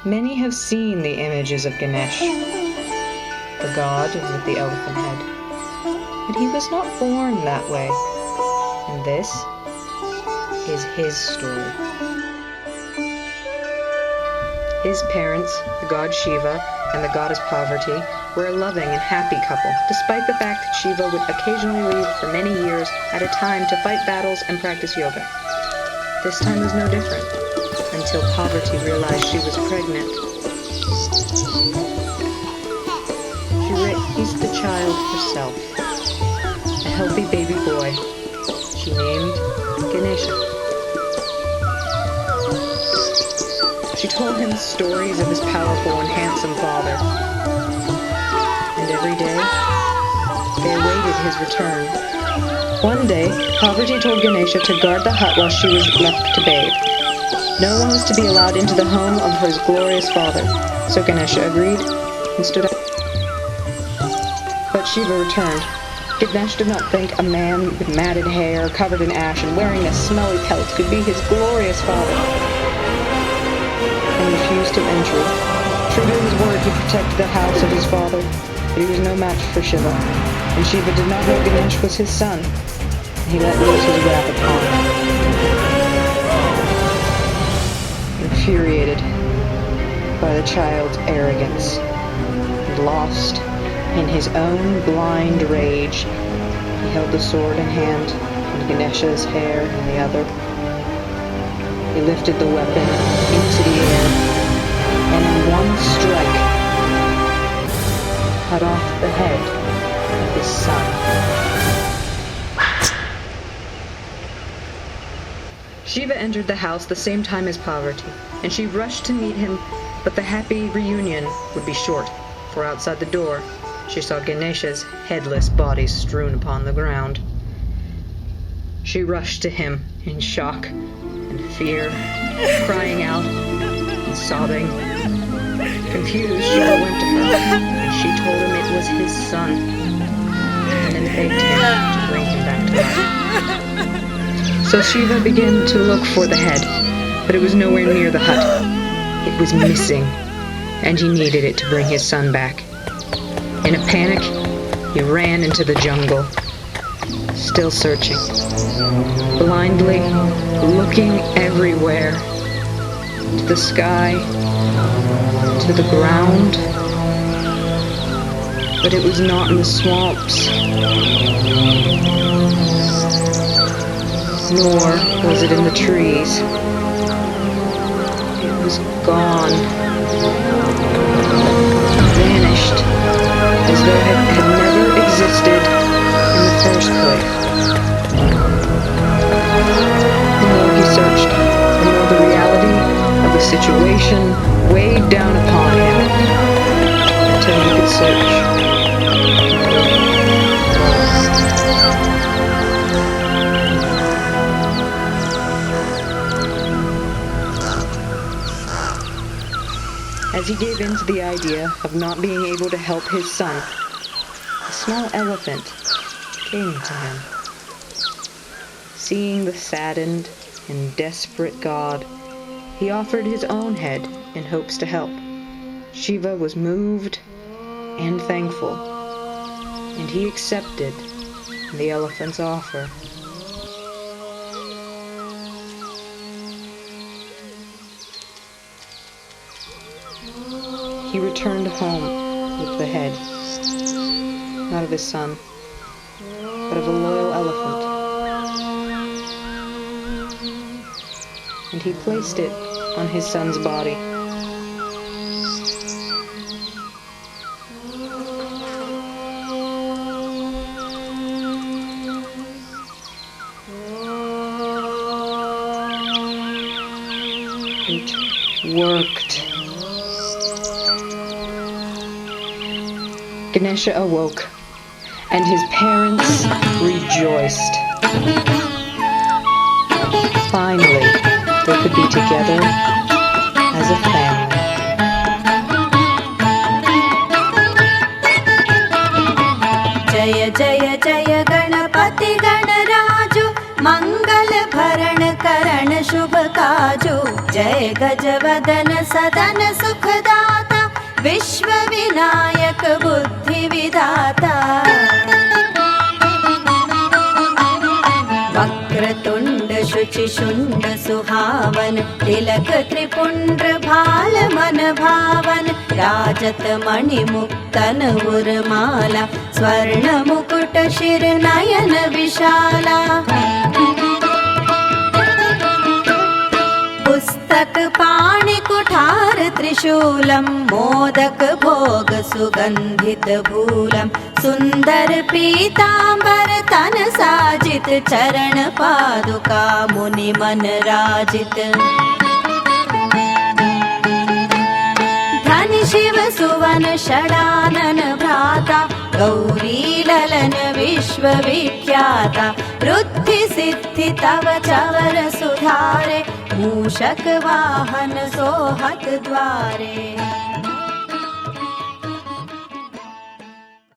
Many have seen the images of Ganesh, the god with the elephant head, but he was not born that way, and this is his story. His parents, the god Shiva and the goddess Parvati, were a loving and happy couple, despite the fact that Shiva would occasionally leave for many years at a time to fight battles and practice yoga. This time was no different, until Parvati realized she was pregnant. She raised the child herself, a healthy baby boy. She named Ganesha. She told him stories of his powerful and handsome father, and every day they awaited his return. One day, Parvati told Ganesha to guard the hut while she was left to bathe. No one was to be allowed into the home of his glorious father, so Ganesha agreed and stood up. But Shiva returned. Ganesha did not think a man with matted hair, covered in ash, and wearing a smelly pelt could be his glorious father, and refused him entry. True to his word, he protected the house of his father, but he was no match for Shiva, and Shiva did not know Ganesh was his son, and he let loose his wrath upon him. Infuriated by the child's arrogance and lost in his own blind rage, he held the sword in hand and Ganesha's hair in the other. He lifted the weapon into the air and in one strike cut off the head of his son. Shiva entered the house the same time as Parvati, and she rushed to meet him, but the happy reunion would be short, for outside the door she saw Ganesha's headless body strewn upon the ground. She rushed to him in shock and fear, crying out and sobbing. Confused, Shiva went to her, and she told him it was his son, and then begged him to bring him back to life. So Shiva began to look for the head, but it was nowhere near the hut. It was missing, and he needed it to bring his son back. In a panic, he ran into the jungle, still searching, blindly looking everywhere, to the sky, to the ground, but it was not in the swamps, nor was it in the trees. It was gone, vanished, as though it had never existed in the first place. The more he searched, the more the reality of the situation weighed down upon him, until he could search. As he gave in to the idea of not being able to help his son, a small elephant came to him. Seeing the saddened and desperate god, he offered his own head in hopes to help. Shiva was moved and thankful, and he accepted the elephant's offer. He returned home with the head, not of his son, but of a loyal elephant. And he placed it on his son's body. It worked. Ganesha awoke, and his parents rejoiced. Finally, they could be together as a family. Jaya Jaya Jaya Ganapati Ganaraju Mangal Bharan Karan Shubh Kaju. जय गजवदन सदन सुखदाता विश्वविनायक बुद्धिविधाता वक्रतुण्ड शुचिशुण्ड सुहावन तिलक त्रिपुण्ड्र भाल मन भावन राजत मणिमुक्तन उर्माला स्वर्ण मुकुट शिर नयन विशाला पुस्तक पाणि कुठार त्रिशूलं मोदक भोग सुगन्धित भूलं सुन्दर पीताम्बर तन साजित चरण पादुका मुनि मन राजित धनि शिव सुवन षडानन भ्राता गौरी ललन विश्वविख्याता वृद्धि सिद्धि तव चवर सुधारे मूषक वाहन सोहत द्वारे।